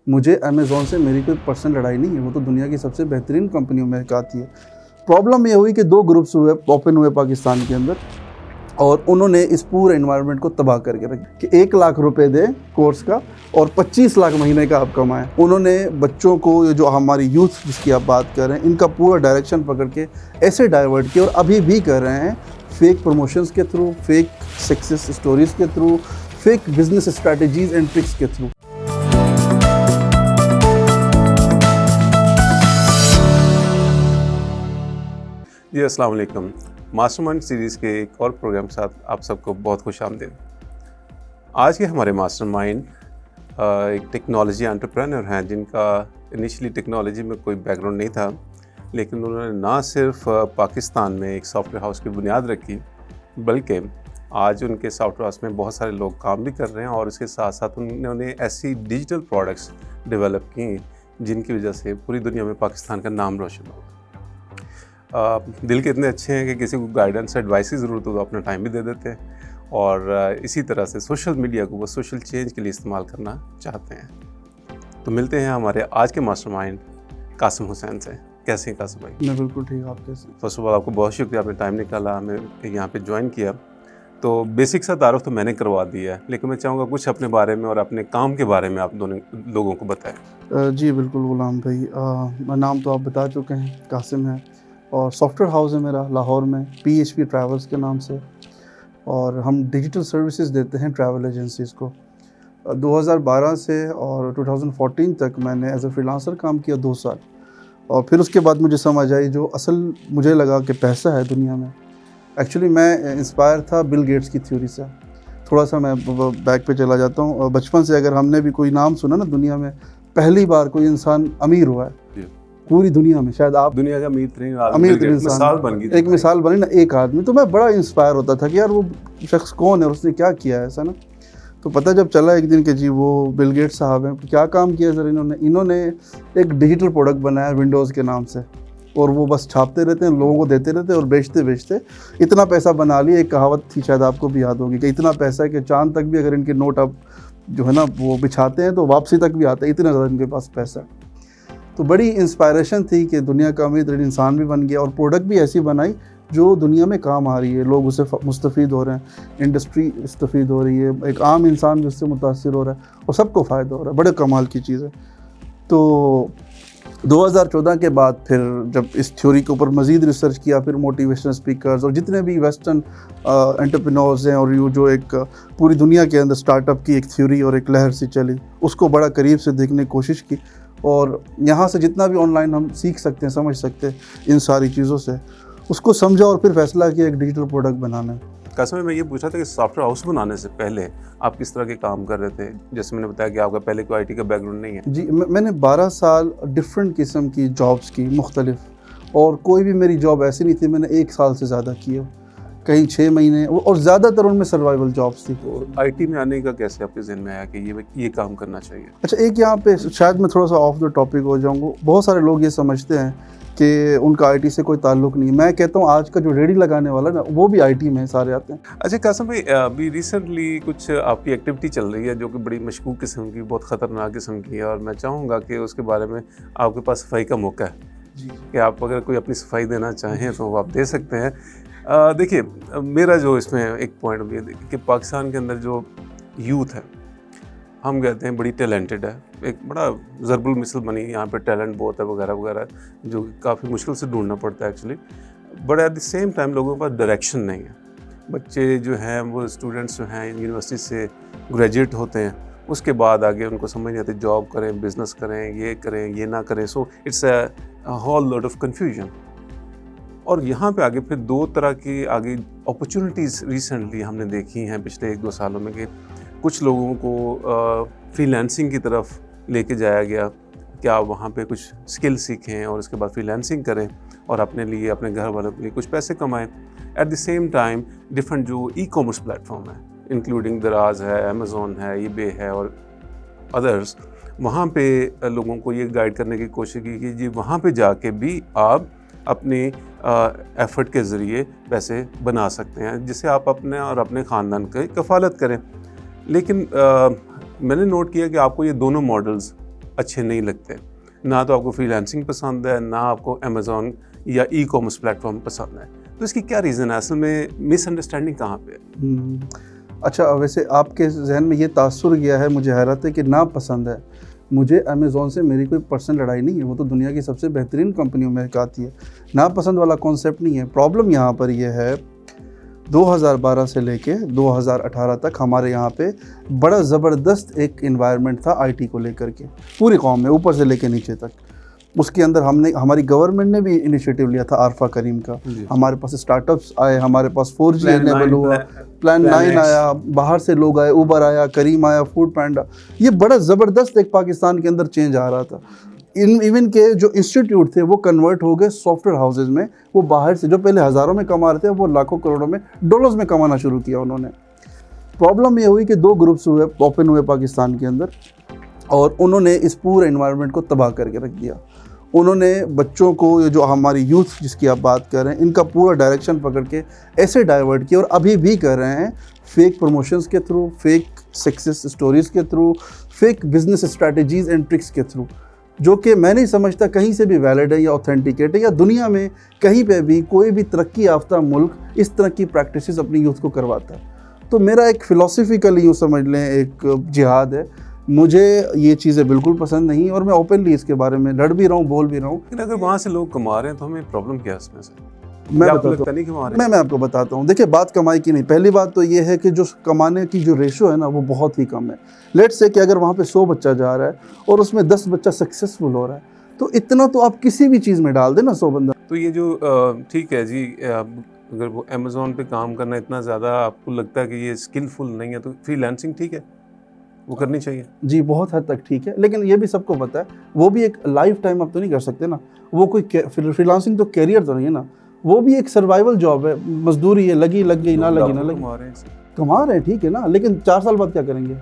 मुझे अमेज़न से मेरी कोई पर्सनल लड़ाई नहीं है, वो तो दुनिया की सबसे बेहतरीन कंपनियों में एक आती है। प्रॉब्लम ये हुई कि 2 ग्रुप्स ओपन हुए पाकिस्तान के अंदर और उन्होंने इस पूरे एनवायरनमेंट को तबाह करके रख कि 1 लाख रुपए दें कोर्स का और 25 लाख महीने का आप कमाएँ। उन्होंने बच्चों को, ये जो हमारी यूथ जिसकी आप बात कर रहे हैं, इनका पूरा डायरेक्शन पकड़ के ऐसे डाइवर्ट किया और अभी भी कर रहे हैं फेक प्रमोशंस के थ्रू, फेक सक्सेस स्टोरीज़ के through, fake business strategies and tricks के थ्रू। जी अस्सलाम वालेकुम। मास्टरमाइंड सीरीज़ के एक और प्रोग्राम के साथ आप सबको बहुत खुश आमदीद। आज के हमारे मास्टरमाइंड एक टेक्नोलॉजी एंटरप्रेन्योर हैं जिनका इनिशियली टेक्नोलॉजी में कोई बैकग्राउंड नहीं था, लेकिन उन्होंने ना सिर्फ पाकिस्तान में एक सॉफ्टवेयर हाउस की बुनियाद रखी, बल्कि आज उनके सॉफ्टवेयर हाउस में बहुत सारे लोग काम भी कर रहे हैं और इसके साथ साथ उन्होंने ऐसी डिजिटल प्रोडक्ट्स डेवलप की जिनकी वजह से पूरी दुनिया में पाकिस्तान का नाम रोशन हो। दिल के इतने अच्छे हैं कि किसी को गाइडेंस एडवाइस की ज़रूरत हो तो अपना टाइम भी दे देते हैं और इसी तरह से सोशल मीडिया को वो सोशल चेंज के लिए इस्तेमाल करना चाहते हैं। तो मिलते हैं हमारे आज के मास्टरमाइंड कासिम हुसैन से। कैसे हैं कासिम भाई? मैं बिल्कुल ठीक, आप कैसे? फर्स्ट ऑफ ऑल आपको बहुत शुक्रिया, आपने टाइम निकाला, हमें यहाँ पे ज्वाइन किया। तो बेसिक सा तारुफ तो मैंने करवा दिया है, लेकिन मैं चाहूँगा कुछ अपने बारे में और अपने काम के बारे में आप दोनों लोगों को बताएं। जी बिल्कुल गुलाम भाई, मेरा नाम तो आप बता चुके हैं, कासिम है और सॉफ्टवेयर हाउस है मेरा लाहौर में, PHP ट्रैवल्स के नाम से, और हम डिजिटल सर्विसेज देते हैं ट्रैवल एजेंसीज़ को। 2012 से और 2014 तक मैंने एज ए फ्रीलांसर काम किया 2 साल, और फिर उसके बाद मुझे समझ आई जो असल मुझे लगा कि पैसा है दुनिया में। एक्चुअली मैं इंस्पायर था बिल गेट्स की थ्योरी से। थोड़ा सा मैं बैक पे चला जाता हूँ। बचपन से अगर हमने भी कोई नाम सुना ना, दुनिया में पहली बार कोई इंसान अमीर हुआ है पूरी दुनिया में, शायद आप दुनिया का अमीर मिसाल बन गई, एक मिसाल बनी ना, एक आदमी। तो मैं बड़ा इंस्पायर होता था कि यार वो शख्स कौन है और उसने क्या किया है, ऐसा ना। तो पता जब चला एक दिन कि जी वो बिल गेट्स साहब हैं। क्या काम किया सर इन्होंने एक डिजिटल प्रोडक्ट बनाया विंडोज़ के नाम से, और वो बस छापते रहते हैं, लोगों को देते रहते हैं और बेचते इतना पैसा बना लिया। एक कहावत थी, शायद आपको भी याद होगी, कि इतना पैसा है कि चांद तक भी अगर इनके नोट आप जो है ना वो बिछाते हैं तो वापसी तक भी आता है, इतना ज़्यादा इनके पास पैसा है। तो बड़ी इंस्पायरेशन थी कि दुनिया का अमीर इंसान भी बन गया और प्रोडक्ट भी ऐसी बनाई जो दुनिया में काम आ रही है, लोग उससे मुस्तफ़ीद हो रहे हैं, इंडस्ट्री मुस्तफ़ीद हो रही है, एक आम इंसान भी उससे मुतासिर हो रहा है और सबको फ़ायदा हो रहा है। बड़े कमाल की चीज़ है। तो 2014 के बाद फिर जब इस थ्योरी के ऊपर मज़ीद रिसर्च किया, फिर मोटिवेशनल स्पीकर्स और जितने भी वेस्टर्न एंटरप्रेन्योर्स हैं, और ये जो एक पूरी दुनिया के अंदर स्टार्टअप की एक थ्योरी और एक लहर सी चली, उसको बड़ा करीब से देखने की कोशिश की, और यहाँ से जितना भी ऑनलाइन हम सीख सकते हैं, समझ सकते हैं इन सारी चीज़ों से, उसको समझा और फिर फैसला किया एक डिजिटल प्रोडक्ट बनाना है। कासिम, मैं ये पूछा था कि सॉफ्टवेयर हाउस बनाने से पहले आप किस तरह के काम कर रहे थे? जैसे मैंने बताया कि आपका पहले कोई IT का बैकग्राउंड नहीं है। जी, मैंने 12 साल डिफरेंट किस्म की जॉब्स की, मुख्तलिफ, और कोई भी मेरी जॉब ऐसी नहीं थी मैंने 1 साल से ज़्यादा की हो, कहीं 6 महीने, और ज़्यादातर उनमें सर्वाइवल जॉब्स थी। तो IT में आने का कैसे आपके जहन में आया कि ये काम करना चाहिए? अच्छा, एक यहाँ पे शायद मैं थोड़ा सा ऑफ द टॉपिक हो जाऊँगा। बहुत सारे लोग ये समझते हैं कि उनका IT से कोई ताल्लुक़ नहीं। मैं कहता हूँ आज का जो रेडी लगाने वाला ना, वो भी IT में सारे आते हैं। अच्छा कासिम भाई, अभी रिसेंटली कुछ आपकी एक्टिविटी चल रही है जो कि बड़ी मशकूक किस्म की, बहुत ख़तरनाक किस्म की है, और मैं चाहूँगा कि उसके बारे में आपके पास सफाई का मौका है जी, कि आप अगर कोई अपनी सफाई देना चाहें तो वो आप दे सकते हैं। देखिए, मेरा जो इसमें एक पॉइंट भी है कि पाकिस्तान के अंदर जो यूथ है, हम कहते हैं बड़ी टैलेंटेड है, एक बड़ा ज़रबुल मिसल बनी, यहाँ पे टैलेंट बहुत है वगैरह वगैरह, जो काफ़ी मुश्किल से ढूंढना पड़ता है actually, but at the same time लोगों के पास डायरेक्शन नहीं है। बच्चे जो हैं, वो स्टूडेंट्स जो हैं यूनिवर्सिटी से ग्रेजुएट होते हैं, उसके बाद आगे उनको समझ नहीं आती जॉब करें, बिज़नेस करें, ये ना करें, so it's a whole lot of confusion. और यहाँ पे आगे फिर 2 तरह की आगे अपॉर्चुनिटीज़ रिसेंटली हमने देखी हैं पिछले 1-2 सालों में, कि कुछ लोगों को फ्रीलांसिंग की तरफ लेके जाया गया कि आप वहाँ पे कुछ स्किल सीखें और उसके बाद फ्रीलांसिंग करें और अपने लिए, अपने घर वालों के लिए कुछ पैसे कमाएं। At the same time different जो ई-कॉमर्स प्लेटफॉर्म है, इंक्लूडिंग दराज है, अमेज़ॉन है, eBay है और अदर्स, वहाँ पे लोगों को ये गाइड करने की कोशिश की कि जी वहाँ पे जाके भी आप अपनी एफ़र्ट के ज़रिए पैसे बना सकते हैं, जिससे आप अपने और अपने ख़ानदान की कफ़ालत करें। लेकिन मैंने नोट किया कि आपको ये दोनों मॉडल्स अच्छे नहीं लगते, ना तो आपको फ्रीलांसिंग पसंद है, ना आपको अमेज़ॉन या ई कॉमर्स प्लेटफॉर्म पसंद है, तो इसकी क्या रीज़न है? असल में मिसअंडरस्टैंडिंग कहाँ पे है? अच्छा, वैसे आपके जहन में ये तासुर गया है, मुझे हैरत है कि ना पसंद है। मुझे अमेज़ॉन से मेरी कोई पर्सनल लड़ाई नहीं है, वो तो दुनिया की सबसे बेहतरीन कंपनियों में एक आती है। ना पसंद वाला कॉन्सेप्ट नहीं है। प्रॉब्लम यहाँ पर ये है 2012 से लेके 2018 तक हमारे यहाँ पे बड़ा ज़बरदस्त एक इन्वायरमेंट था आईटी को लेकर के, पूरी कौम में ऊपर से लेके नीचे तक। उसके अंदर हमारी गवर्नमेंट ने भी इनिशिएटिव लिया था आरफा करीम का। हमारे पास स्टार्टअप्स आए, हमारे पास 4G एनेबल हुआ, प्लान 9 आया, बाहर से लोग आए, उबर आया, करीम आया, फूड पैंडा। ये बड़ा ज़बरदस्त एक पाकिस्तान के अंदर चेंज आ रहा था। इवन के जो इंस्टीट्यूट थे वो कन्वर्ट हो गए सॉफ्टवेयर हाउसेज में। वो बाहर से जो पहले हज़ारों में कमा रहे थे वो लाखों करोड़ों में डॉलर्स में कमाना शुरू किया उन्होंने। प्रॉब्लम ये हुई कि 2 ग्रुप्स ओपन हुए पाकिस्तान के अंदर और उन्होंने इस पूरे इन्वायरमेंट को तबाह करके रख दिया। उन्होंने बच्चों को, ये जो हमारी यूथ जिसकी आप बात कर रहे हैं, इनका पूरा डायरेक्शन पकड़ के ऐसे डाइवर्ट किया और अभी भी कर रहे हैं, फेक प्रमोशंस के थ्रू, फेक सक्सेस स्टोरीज़ के through, fake business strategies and tricks के थ्रू, जो कि मैं नहीं समझता कहीं से भी वैलिड है या ऑथेंटिकेट है, या दुनिया में कहीं पे भी कोई भी तरक्की याफ्ता मुल्क इस तरह की प्रैक्टिसेस अपनी यूथ को करवाता है। तो मेरा एक फ़िलॉसफिकली यूँ समझ लें एक जिहाद है। मुझे ये चीज़ें बिल्कुल पसंद नहीं और मैं ओपनली इसके बारे में लड़ भी रहा हूँ, बोल भी रहा हूँ। लेकिन अगर वहाँ से लोग कमा रहे हैं तो हमें प्रॉब्लम क्या है इसमें से? मैं आपको बताता हूँ। देखिए, बात कमाई की नहीं, पहली बात तो ये है कि जो कमाने की जो रेशो है ना वो बहुत ही कम है। लेट्स से कि अगर वहाँ पे 100 बच्चा जा रहा है और उसमें 10 बच्चा सक्सेसफुल हो रहा है, तो इतना तो आप किसी भी चीज़ में डाल देना 100 बंदा। तो ये जो ठीक है जी, अगर वो अमेज़ॉन पे काम करना इतना ज़्यादा आपको लगता है कि ये स्किलफुल नहीं है, तो फ्रीलांसिंग ठीक है, वो करनी चाहिए जी, बहुत हद तक ठीक है। लेकिन ये भी सबको पता है वो भी एक लाइफ टाइम आप तो नहीं कर सकते ना। वो कोई फ्रीलांसिंग तो कैरियर तो नहीं है ना, वो भी एक सर्वाइवल जॉब है, मजदूरी है, लगी लग गई, ना लगी ना लगी। कमा रहे हैं ठीक है ना, लेकिन 4 साल बाद क्या करेंगे?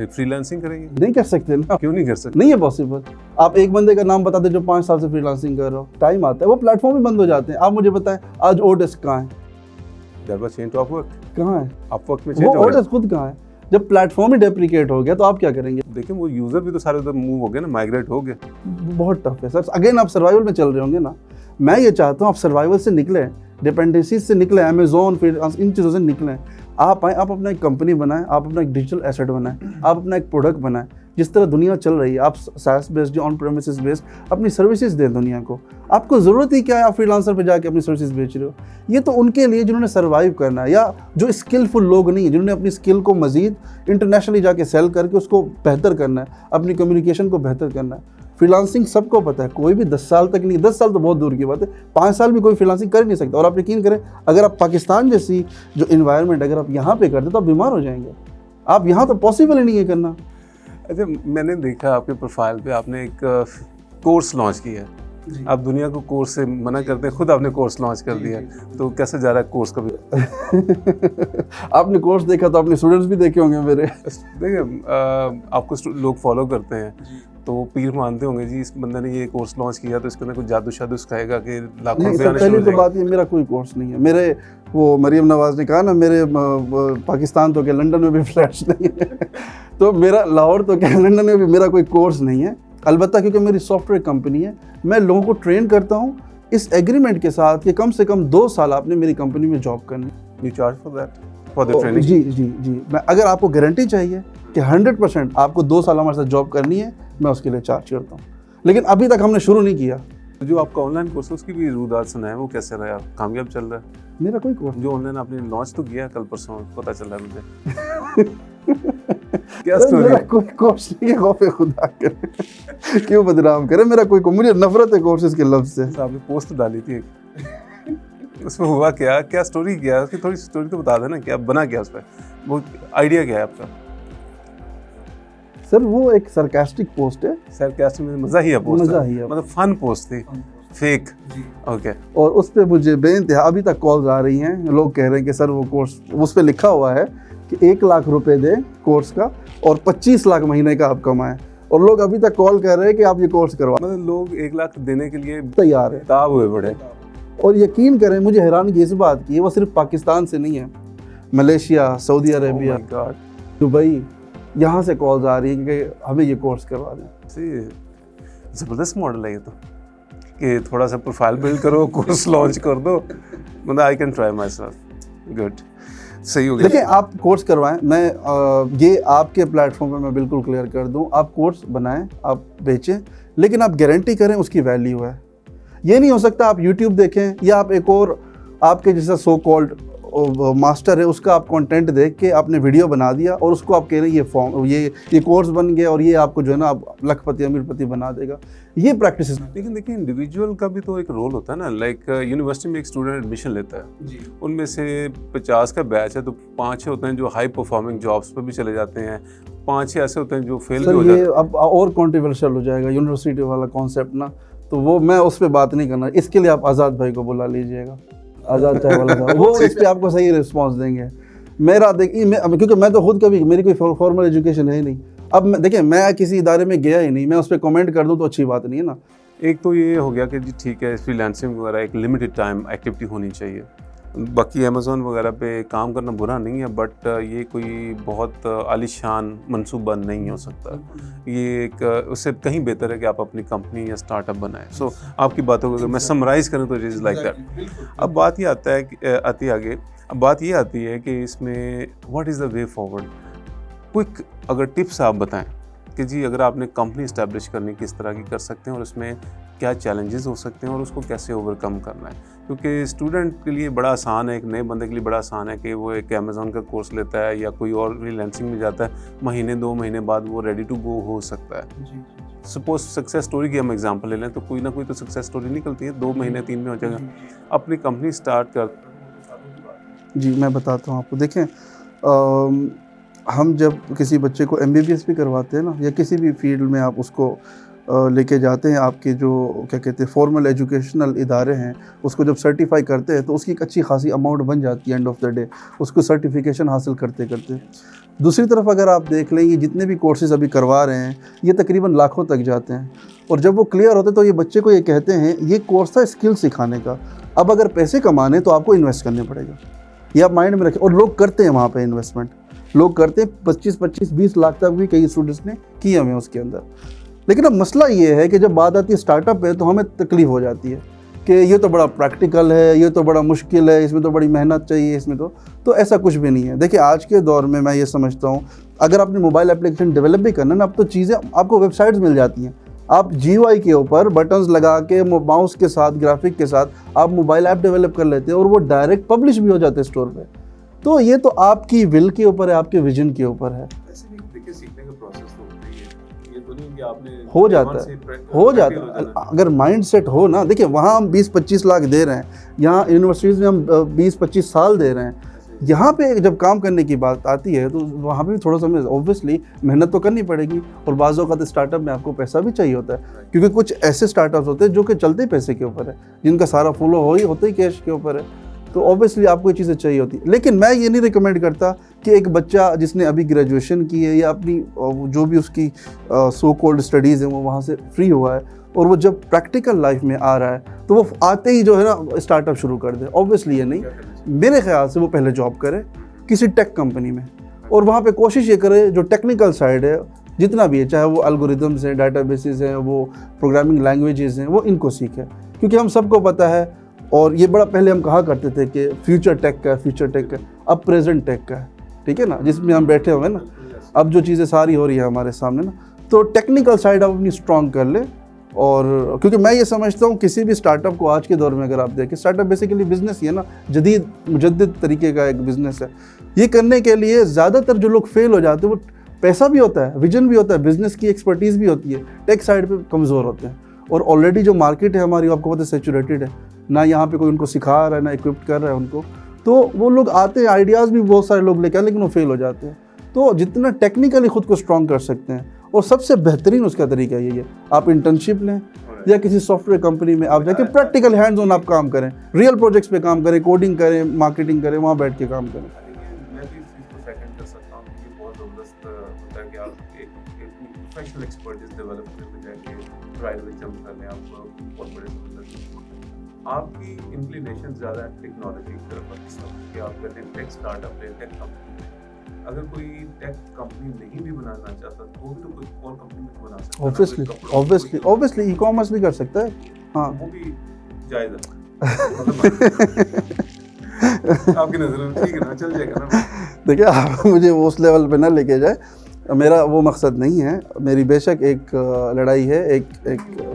फ्रीलांसिंग करेंगे? नहीं कर सकते ना। क्यों नहीं कर सकते? नहीं है पॉसिबल। आप एक बंदे का नाम बता दे जो 5 साल से फ्रीलांसिंग कर रहा हो, टाइम आता है वो प्लेटफॉर्म भी बंद हो जाते हैं। आप मुझे बताएं आज ओडेस्क कहाँ है? कहाँ है? अपवर्क में वो ओडेस्क खुद कहाँ है? जब प्लेटफॉर्म ही डेप्रिकेट हो गया तो आप क्या करेंगे? देखिए, वो यूजर भी तो सारे उधर मूव हो गए ना, माइग्रेट हो गए। बहुत टफ है सर। अगेन आप सर्वाइवल में चल रहे होंगे ना। मैं ये चाहता हूँ आप सर्वाइवल से निकलें, डिपेंडेंसी से निकलें, अमेज़ॉन फिर इन चीज़ों से निकलें। आप आएँ, आप अपना एक कंपनी बनाएं, आप अपना एक डिजिटल एसेट बनाएं, आप अपना एक प्रोडक्ट बनाएं। जिस तरह दुनिया चल रही है, आप SaaS बेस्ड या ऑन प्रेमिसेस बेस्ड अपनी सर्विसेज दें दुनिया को। आपको ज़रूरत ही क्या है आप फ्रीलांसर पे जाके अपनी सर्विसेज बेच रहे हो? ये तो उनके लिए जिन्होंने सर्वाइव करना है, या जो स्किलफुल लोग नहीं हैं, जिन्होंने अपनी स्किल को मज़ीद इंटरनेशनली जाके सेल करके उसको बेहतर करना है, अपनी कम्युनिकेशन को बेहतर करना है। फ्रीलांसिंग सबको पता है, कोई भी 10 साल तक नहीं, 10 साल तो बहुत दूर की बात है, 5 साल भी कोई फ्रीलांसिंग कर नहीं सकता। और आप यकीन करें, अगर आप पाकिस्तान जैसी जो इन्वायरमेंट अगर आप यहाँ पे करते तो आप बीमार हो जाएंगे। आप यहाँ तो पॉसिबल ही नहीं है करना। अच्छा, मैंने देखा आपके प्रोफाइल पे आपने एक कोर्स लॉन्च किया है। आप दुनिया को कोर्स से मना करते हैं, खुद आपने कोर्स लॉन्च कर दिया, तो कैसे जा रहा है कोर्स का भी? आपने कोर्स देखा तो अपने स्टूडेंट्स भी देखे होंगे मेरे। देखिए, आपको लोग फॉलो करते हैं तो वो पीर मानते होंगे जी, इस बंदे ने ये कोर्स लॉन्च किया तो इसके अंदर कुछ जादू शादू सिखाएगा कि लाखों रुपए आने शुरू हो जाएंगे। पहली तो बात ये, मेरा कोई कोर्स नहीं है। मेरे वो मरियम नवाज ने कहा ना, मेरे पाकिस्तान तो क्या लंदन में भी फ्लैट्स नहीं है तो मेरा लाहौर तो क्या लंदन में भी मेरा कोई कोर्स नहीं है। अलबत्ता क्योंकि मेरी सॉफ्टवेयर कंपनी है, मैं लोगों को ट्रेन करता हूँ इस एग्रीमेंट के साथ कि कम से कम 2 साल आपने मेरी कंपनी में जॉब करनी। You charge for that, for the training? जी। मैं, अगर आपको गारंटी चाहिए कि 100% आपको 2 साल हमारे साथ जॉब करनी है, मैं उसके लिए चार्ज करता हूँ। लेकिन अभी तक हमने शुरू नहीं किया। जो आपका ऑनलाइन कोर्स है उसकी भी रुदात सुना है, वो कैसे रहा? कामयाब चल रहा है? मेरा कोई कोर्स जो ऑनलाइन आपने लॉन्च तो किया कल परसों, पता चला मुझे क्या स्टोरी? मेरा कोई कोर्स नहीं है, खौफे खुदा करे क्यों बदनाम करे। मेरा कोई मुझे नफरत है कोर्सेज के लफ्ज से। आपने पोस्ट तो डाली थी उसमें हुआ क्या स्टोरी क्या है उसकी? थोड़ी स्टोरी तो बता देना, क्या बना क्या उस पर, वो आइडिया क्या है आपका? सर वो एक सरकास्टिक पोस्ट है। सरकास्टिक में मजा ही है पोस्ट? मजा ही है, मतलब फन पोस्ट थी, फेक। ओके। और उस पर मुझे बेइंतहा अभी तक कॉल्स आ रही हैं, लोग कह रहे हैं कि सर वो कोर्स, उस पर लिखा हुआ है कि 1 लाख रुपए दें कोर्स का और 25 लाख महीने का आप कमाएं, और लोग अभी तक कॉल कर रहे हैं कि आप ये कोर्स करवा। मतलब लोग 1 लाख देने के लिए तैयार है, ताब हुए बड़े। और यकीन करें, मुझे हैरानगी इस बात की, वो सिर्फ पाकिस्तान से नहीं है, मलेशिया, सऊदी अरेबिया, दुबई, यहाँ से कॉल्स आ रही है कि हमें ये कोर्स करवा दें। ज़बरदस्त मॉडल है ये तो, कि थोड़ा सा प्रोफाइल बिल्ड करो, कोर्स लॉन्च कर दो, मतलब I can try my self. Good, सही हो गया। देखिए आप कोर्स करवाएं, मैं ये आपके प्लेटफॉर्म पे मैं बिल्कुल क्लियर कर दूं, आप कोर्स बनाएं, आप बेचें, लेकिन आप गारंटी करें उसकी वैल्यू है। ये नहीं हो सकता आप यूट्यूब देखें या आप एक और आपके जैसा सो कॉल्ड मास्टर है उसका आप कंटेंट देख के आपने वीडियो बना दिया और उसको आप कह रहे हैं ये फॉर्म ये कोर्स बन गया और ये आपको जो है ना आप लखपति अमीरपति बना देगा। ये प्रैक्टिस। लेकिन देखिए इंडिविजुअल का भी तो एक रोल होता है ना, लाइक यूनिवर्सिटी में एक स्टूडेंट एडमिशन लेता है जी, उनमें से 50 का बैच है तो 5-6 होते हैं जो हाई परफॉर्मिंग जॉब्स पर भी चले जाते हैं, 5-6 ऐसे होते हैं जो फेल भी हो जाते हैं। अब और कॉन्ट्रोवर्शियल हो जाएगा यूनिवर्सिटी वाला कॉन्सेप्ट ना, तो वो मैं उस पर बात नहीं करना। इसके लिए आप आज़ाद भाई को बुला लीजिएगा, आज़ाद चाय वाला साहब, वो इस पे आपको सही रिस्पांस देंगे। मेरा देखिए क्योंकि मैं तो खुद कभी मेरी कोई फॉर्मल एजुकेशन है ही नहीं। अब देखिए मैं किसी इदारे में गया ही नहीं, मैं उस पर कमेंट कर दूं तो अच्छी बात नहीं है ना। एक तो ये हो गया कि जी ठीक है फ्रीलांसिंग वगैरह एक लिमिटेड टाइम एक्टिविटी होनी चाहिए, बाकी अमेज़ॉन वगैरह पे काम करना बुरा नहीं है, बट ये कोई बहुत आलीशान मंसूबा नहीं हो सकता। ये एक उससे कहीं बेहतर है कि आप अपनी कंपनी या स्टार्टअप बनाएं। सो आपकी बातों को अगर मैं समराइज़ करूं तो इट इज़ लाइक दैट। अब बात ये आता है कि अब बात ये आती है कि इसमें what is the way forward. Quick अगर टिप्स आप बताएं कि जी अगर आपने कंपनी इस्टेब्लिश करनी किस तरह की कर सकते हैं और उसमें क्या चैलेंजेस हो सकते हैं और उसको कैसे ओवरकम करना है, क्योंकि स्टूडेंट के लिए बड़ा आसान है, एक नए बंदे के लिए बड़ा आसान है कि वो एक अमेज़ॉन का कोर्स लेता है या कोई और फ्रीलांसिंग में जाता है, महीने 2 महीने बाद वो रेडी टू गो हो सकता है। सपोज सक्सेस स्टोरी की हम एग्जांपल ले लें तो कोई ना कोई तो सक्सेस स्टोरी निकलती है, 2 महीने 3 में हो जाएगा। अपनी कंपनी स्टार्ट कर जी मैं बताता हूँ आपको। देखें हम जब किसी बच्चे को MBBS भी करवाते हैं ना या किसी भी फील्ड में आप उसको लेके जाते हैं, आपके जो क्या कहते हैं फॉर्मल एजुकेशनल इदारे हैं उसको जब सर्टिफाई करते हैं तो उसकी एक अच्छी खासी अमाउंट बन जाती है एंड ऑफ द डे उसको सर्टिफिकेशन हासिल करते करते। दूसरी तरफ अगर आप देख लें ये जितने भी कोर्सेज़ अभी करवा रहे हैं ये तकरीबन लाखों तक जाते हैं और जब वो क्लियर होते तो ये बच्चे को ये कहते हैं ये कोर्स था स्किल सिखाने का, अब अगर पैसे कमाने तो आपको इन्वेस्ट करने पड़ेगा। ये आप माइंड में रखें। और लोग करते हैं वहाँ पे इन्वेस्टमेंट, लोग करते हैं 25-20 लाख तक भी कई स्टूडेंट्स ने किए हुए उसके अंदर। लेकिन अब मसला ये है कि जब बात आती है स्टार्टअप पे तो हमें तकलीफ हो जाती है कि ये तो बड़ा प्रैक्टिकल है, ये तो बड़ा मुश्किल है, इसमें तो बड़ी मेहनत चाहिए, इसमें तो ऐसा कुछ भी नहीं है। देखिए आज के दौर में मैं ये समझता हूँ अगर आपने मोबाइल एप्लीकेशन डेवलप भी करना ना, अब तो चीज़ें आपको वेबसाइट्स मिल जाती हैं, आप GUI के ऊपर बटन्स लगा के माउस के साथ ग्राफिक के साथ आप मोबाइल ऐप डेवलप कर लेते हैं और वो डायरेक्ट पब्लिश भी हो जाते हैं स्टोर पे। तो ये तो आपकी विल के ऊपर है, आपके विजन के ऊपर है। देखिए सीखने का प्रोसेस तो होता ही है, ये तो नहीं कि आपने हो जाता है अगर माइंड सेट हो ना। देखिए वहाँ हम 20-25 लाख दे रहे हैं, यहाँ यूनिवर्सिटीज़ में हम 20-25 साल दे रहे हैं। यहाँ पे जब काम करने की बात आती है तो वहाँ पे भी थोड़ा सा ऑब्वियसली मेहनत तो करनी पड़ेगी और बाज़ औक़ात स्टार्टअप में आपको पैसा भी चाहिए होता है, क्योंकि कुछ ऐसे स्टार्टअप्स होते हैं जो कि चलते पैसे के ऊपर है, जिनका सारा फ्लो होता ही कैश के ऊपर है, तो ऑब्वियसली आपको ये चीज़ें चाहिए होती है। लेकिन मैं ये नहीं रिकमेंड करता कि एक बच्चा जिसने अभी ग्रेजुएशन की है या अपनी जो भी उसकी सो कॉल्ड स्टडीज़ हैं वो वहाँ से फ्री हुआ है और वो जब प्रैक्टिकल लाइफ में आ रहा है तो वो आते ही जो है ना स्टार्टअप शुरू कर दे। ऑब्वियसली ये नहीं, मेरे ख्याल से वो पहले जॉब करे किसी टेक कंपनी में और वहाँ पे कोशिश ये करे जो टेक्निकल साइड है जितना भी है, चाहे वो एल्गोरिदम्स हैं, डाटाबेसेस हैं, वो प्रोग्रामिंग लैंग्वेजेस हैं, वो इनको सीखे। क्योंकि हम सबको पता है और ये बड़ा पहले हम कहा करते थे कि फ्यूचर टेक का, अब प्रेजेंट टेक का है, ठीक है ना, जिसमें हम बैठे हुए हैं ना, अब जो चीज़ें सारी हो रही है हमारे सामने ना, तो टेक्निकल साइड आप अपनी स्ट्रॉन्ग कर ले। और क्योंकि मैं ये समझता हूँ किसी भी स्टार्टअप को आज के दौर में अगर आप देखें, स्टार्टअप बेसिकली बिजनेस ही है ना, जदीद मुजद्दिद तरीके का एक बिज़नेस है। ये करने के लिए ज़्यादातर जो लोग फेल हो जाते हैं वो पैसा भी होता है, विजन भी होता है, बिज़नेस की एक्सपर्टीज़ भी होती है, टेक साइड पे कमज़ोर होते हैं। और ऑलरेडी जो मार्केट है हमारी आपको पता है सैचुरेटेड है, ना यहाँ पे कोई उनको सिखा रहा है ना इक्विप्ड कर रहा है उनको, तो वो लोग आते हैं, आइडियाज़ भी बहुत सारे लोग लेकर आए लेकिन वो फेल हो जाते हैं। तो जितना टेक्निकली खुद को स्ट्रॉन्ग कर सकते हैं, और सबसे बेहतरीन उसका तरीका यही है, आप इंटर्नशिप लें या किसी सॉफ्टवेयर कंपनी में आप जाके प्रैक्टिकल हैंड्स ऑन आप काम करें, रियल प्रोजेक्ट्स पे काम करें, कोडिंग करें, मार्केटिंग करें, वहाँ बैठ के काम करें। मैं भी इस चीज़ को सेकंड कर सकता हूँ कि बहुत ज़बरदस्त होता है कि आप एक प्रोफेशनल एक्सपर्टीज डेवलप करने जाके ट्रायल में जंप कर लें, आप बहुत बड़े समझ आपकी इंक्लिनेशन ज़्यादा टेक्नोलॉजी की तरफ है कि आप कहते हैं टेक स्टार्टअप लें, टेक कंपनी। अगर कोई टेक कंपनी नहीं भी बनाना चाहता तो भी तो कोई और कंपनी में बना सकता है। ऑब्वियसली ई कॉमर्स भी कर सकता है, हाँ वो भी जायज़ है। आपकी नज़र में ठीक है ना, चल जाएगा ना। देखिए आप मुझे वो उस लेवल पे ना लेके जाए, मेरा वो मकसद नहीं है। मेरी बेशक एक लड़ाई है एक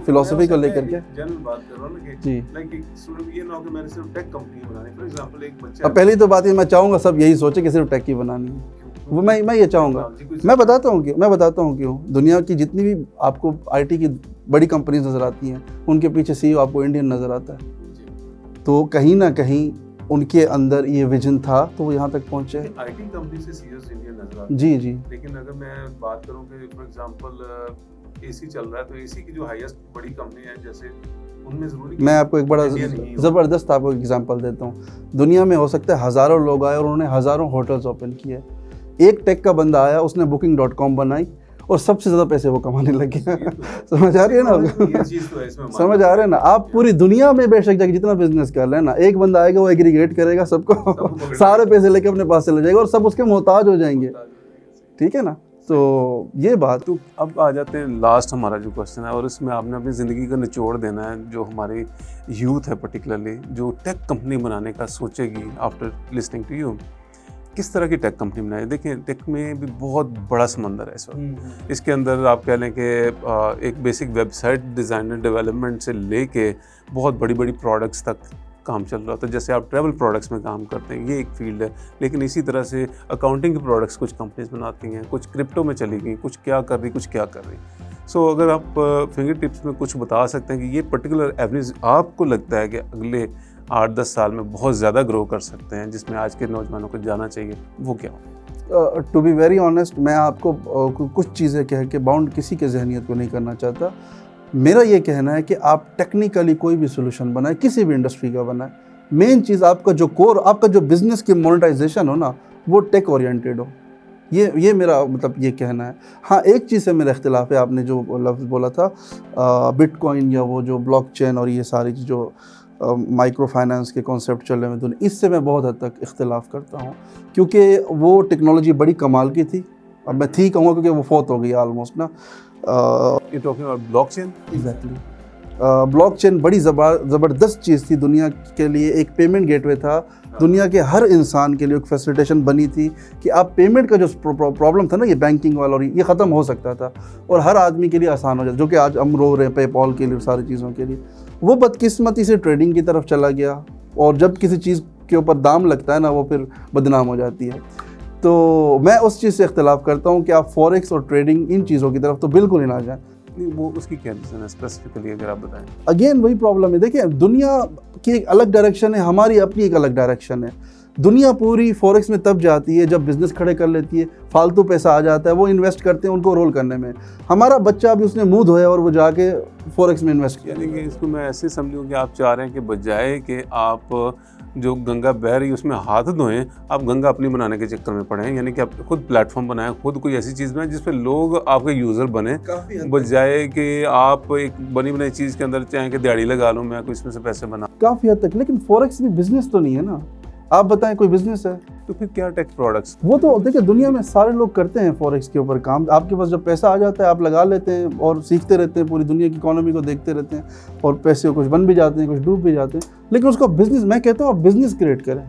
फिलॉसफी को लेकर के। जनरल बात कर रहा हूं ना कि जी, लाइक एक स्टूडेंट ये ना हो कि मैंने सिर्फ टेक कंपनी बनानी। फॉर एग्जांपल एक बच्चा अब पहली तो बात ये मैं चाहूँगा सब यही सोचे कि सिर्फ टेक की बनानी है, वो मैं ये चाहूँगा। मैं बताता हूँ क्यों। दुनिया की जितनी भी आपको आईटी की बड़ी कंपनीज नज़र आती हैं, उनके पीछे सीईओ आपको इंडियन नज़र आता है। तो कहीं ना कहीं उनके अंदर ये विजन था तो वो यहाँ तक पहुँचे। आईटी कंपनी से सीईओ इंडियन नजर आता है। जी जी। लेकिन अगर मैं बात करूं कि फॉर एग्जांपल एसी चल रहा है तो एसी की जो हाईएस्ट बड़ी कंपनी है जैसे उनमें जरूरी मैं आपको एक बड़ा ज़बरदस्त आपको एग्जांपल देता हूँ। दुनिया में हो सकता है हज़ारों लोग आए और उन्होंने हज़ारों होटल्स ओपन किए। एक टेक का बंदा आया, उसने booking.com बनाई और सबसे ज़्यादा पैसे वो कमाने लग गया। समझ आ रही है ना? समझ आ रहा है ना? आप पूरी दुनिया में बेशक जाके जितना बिजनेस कर लेना, एक बंदा आएगा वो एग्रीगेट करेगा सबको, सारे पैसे लेके अपने पास चले जाएगा और सब उसके मोहताज हो जाएंगे। ठीक है ना? तो ये बात। तो अब आ जाते हैं लास्ट हमारा जो क्वेश्चन है, और इसमें आपने अपनी ज़िंदगी का निचोड़ देना है। जो हमारी यूथ है पर्टिकुलरली जो टेक कंपनी बनाने का सोचेगी आफ्टर लिसनिंग टू यू, किस तरह की टेक कंपनी बनाए? देखें टेक में भी बहुत बड़ा समंदर है इस वक्त। इसके अंदर आप कह लें कि एक बेसिक वेबसाइट डिज़ाइनर डेवलपमेंट से लेके बहुत बड़ी बड़ी प्रोडक्ट्स तक काम चल रहा होता है। जैसे आप ट्रैवल प्रोडक्ट्स में काम करते हैं, ये एक फील्ड है। लेकिन इसी तरह से अकाउंटिंग के प्रोडक्ट्स कुछ कंपनीज बनाती हैं, कुछ क्रिप्टो में चली गई, कुछ क्या कर रही, कुछ क्या कर रही। सो अगर आप फिंगर टिप्स में कुछ बता सकते हैं कि ये पर्टिकुलर एवरेज आपको लगता है कि अगले 8-10 साल में बहुत ज़्यादा ग्रो कर सकते हैं, जिसमें आज के नौजवानों को जाना चाहिए, वो क्या हो? टू बी वेरी ऑनेस्ट, मैं आपको कुछ चीज़ें कह के बाउंड किसी के जहनीत को नहीं करना चाहता। मेरा ये कहना है कि आप टेक्निकली कोई भी सोल्यूशन बनाए, किसी भी इंडस्ट्री का बनाए, मेन चीज़ आपका जो कोर, आपका जो बिज़नेस की मोनेटाइजेशन हो ना, वो टेक ओरिएंटेड हो। ये मेरा मतलब ये कहना है। हाँ, एक चीज़ से मेरा इख्तिलाफ है, आपने जो लफ्ज़ बोला था बिटकॉइन या वो जो ब्लॉकचेन और ये सारी जो माइक्रो फाइनेंस के कॉन्सेप्ट चल रहे हैं दुनिया, इससे मैं बहुत हद तक इख्तिलाफ़ करता हूँ, क्योंकि वो टेक्नोलॉजी बड़ी कमाल की थी। अब मैं थी कहूँगा क्योंकि वो फौत हो गई ऑलमोस्ट ना। You talking about blockchain? Exactly. Blockchain बड़ी ज़बरदस्त चीज़ थी दुनिया के लिए, एक पेमेंट गेटवे था। दुनिया के हर इंसान के लिए एक फैसिलिटेशन बनी थी कि आप पेमेंट का जो प्रॉब्लम था ना, ये बैंकिंग वाला, और ये ख़त्म हो सकता था और हर आदमी के लिए आसान हो जाता, जो कि आज हम रो रहे हैं पेपॉल के लिए, सारी चीज़ों के लिए। वो बदकिस्मती से ट्रेडिंग की तरफ चला गया, और जब किसी चीज़ के ऊपर दाम लगता है ना, वो फिर बदनाम हो जाती है। तो मैं उस चीज़ से इख्तिलाफ़ करता हूँ कि आप फॉरेक्स और ट्रेडिंग इन चीज़ों की तरफ तो बिल्कुल ही ना जाएं। वो उसकी क्या रीज़न है स्पेसिफिकली, अगर आप बताएं? अगेन वही प्रॉब्लम है। देखिए दुनिया की एक अलग डायरेक्शन है, हमारी अपनी एक अलग डायरेक्शन है। दुनिया पूरी फॉरेक्स में तब जाती है जब बिज़नेस खड़े कर लेती है, फालतू पैसा आ जाता है, वो इन्वेस्ट करते हैं उनको रोल करने में। हमारा बच्चा अभी उसने मुंह धोया और वो जाके फॉरेक्स में इन्वेस्ट किया। यानी कि इसको मैं ऐसे समझूँ कि आप चाह रहे हैं कि बजाय कि आप जो गंगा बह रही है उसमें हाथ धोएं, आप गंगा अपनी बनाने के चक्कर में पड़े हैं। यानी कि आप खुद प्लेटफॉर्म बनाएं, खुद कोई ऐसी चीज़ बनाएं जिस पे लोग आपके यूज़र बने, बजाय कि आप एक बनी बनाई चीज़ के अंदर चाहें कि दिहाड़ी लगा लूँ मैं, कोई इसमें से पैसे बना। काफ़ी हद तक। लेकिन फॉरेक्स भी बिजनेस तो नहीं है ना, आप बताएं कोई बिजनेस है तो फिर क्या टेक प्रोडक्ट्स? वो तो देखिए दुनिया में सारे लोग करते हैं फॉरेक्स के ऊपर काम। आपके पास जब पैसा आ जाता है आप लगा लेते हैं और सीखते रहते हैं, पूरी दुनिया की इकोनॉमी को देखते रहते हैं, और पैसे कुछ बन भी जाते हैं, कुछ डूब भी जाते हैं। लेकिन उसको बिजनेस, मैं कहता हूँ आप बिजनेस क्रिएट करें,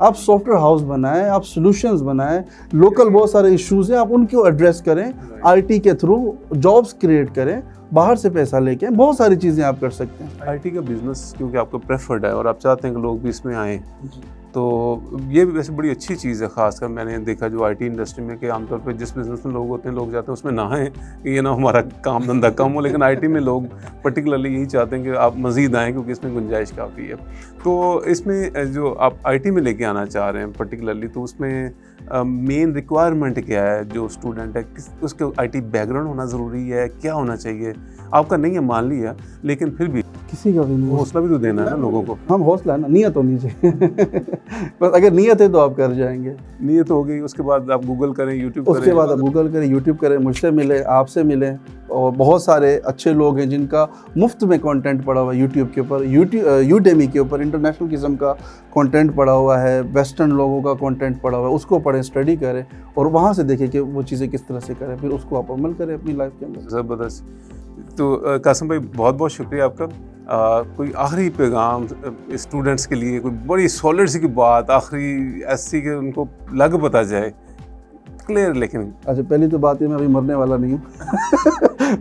आप सॉफ्टवेयर हाउस बनाएं, आप सॉल्यूशंस बनाएं, लोकल बहुत सारे इश्यूज़ हैं आप उनको एड्रेस करें, आईटी के थ्रू जॉब्स क्रिएट करें, बाहर से पैसा लेके बहुत सारी चीज़ें आप कर सकते हैं। आईटी का बिजनेस क्योंकि आपका प्रेफर्ड है और आप चाहते हैं कि लोग भी इसमें आएँ, तो ये भी वैसे बड़ी अच्छी चीज़ है। ख़ासकर मैंने देखा जो आईटी इंडस्ट्री में कि आमतौर पे जिस बिज़नेस में लोग होते हैं, लोग जाते हैं उसमें ना आए कि ये ना हमारा काम धंधा कम हो, लेकिन आईटी में लोग पर्टिकुलरली यही चाहते हैं कि आप मज़ीद आएँ क्योंकि इसमें गुंजाइश काफ़ी है। तो इसमें जो आप आईटी में लेके आना चाह रहे हैं पर्टिकुलरली, तो उसमें मेन रिक्वायरमेंट क्या है? जो स्टूडेंट है उसके आईटी बैकग्राउंड होना ज़रूरी है, क्या होना चाहिए? आपका नहीं है मान लिया, लेकिन फिर भी किसी का भी नहीं। हौसला भी तो देना है ना लोगों को। हम हौसला है ना, नियत होनी चाहिए। बस अगर नियत है तो आप कर जाएंगे। नियत हो गई, उसके बाद आप गूगल करें, यूट्यूब करें। उसके बाद आप गूगल करें, यूट्यूब करें, मुझसे मिलें, आपसे मिलें, और बहुत सारे अच्छे लोग हैं जिनका मुफ्त में कंटेंट पड़ा हुआ है यूट्यूब के ऊपर, यूडेमी के ऊपर इंटरनेशनल किस्म का कंटेंट पड़ा हुआ है, वेस्टर्न लोगों का कंटेंट पड़ा हुआ है, उसको पढ़ें, स्टडी करें और वहाँ से देखें कि वो चीज़ें किस तरह से करें, फिर उसको आप अमल करें अपनी लाइफ के अंदर। ज़बरदस्त। तो कासिम भाई बहुत बहुत शुक्रिया आपका। कोई आखिरी पैगाम स्टूडेंट्स के लिए, कोई बड़ी सॉलिड सी की बात आखिरी ऐसी कि उनको लग पता जाए क्लियर। लेकिन अच्छा, पहली तो बात ये, मैं अभी मरने वाला नहीं हूँ।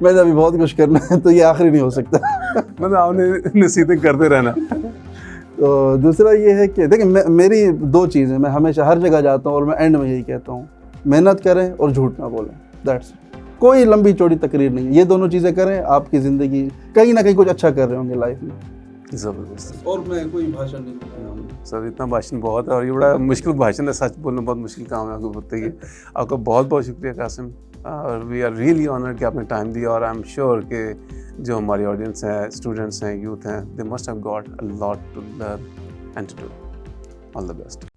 मैंने अभी बहुत कुछ करना है, तो ये आखिरी नहीं हो सकता। मतलब आपने नसीहतें करते रहना। तो दूसरा ये है कि देखिए, मेरी दो चीज़ें मैं हमेशा हर जगह जाता हूँ और मैं एंड में यही कहता हूँ, मेहनत करें और झूठ ना बोलें, दैट्स कोई लंबी चौड़ी तकरीर नहीं है, ये दोनों चीज़ें करें, आपकी ज़िंदगी कहीं ना कहीं कुछ अच्छा कर रहे होंगे लाइफ में। ज़बरदस्त। और मैं कोई भाषण नहीं दूंगा सर, इतना भाषण बहुत है और ये बड़ा मुश्किल भाषण है, सच बोलना बहुत मुश्किल काम है, आपको बताइए। आपका बहुत बहुत शुक्रिया कासिम, और वी आर रियली ऑनर्ड कि आपने टाइम दिया, और आई एम श्योर कि जो हमारी ऑडियंस है, स्टूडेंट्स हैं, यूथ हैं, they must have got a lot to learn and to do. All the best.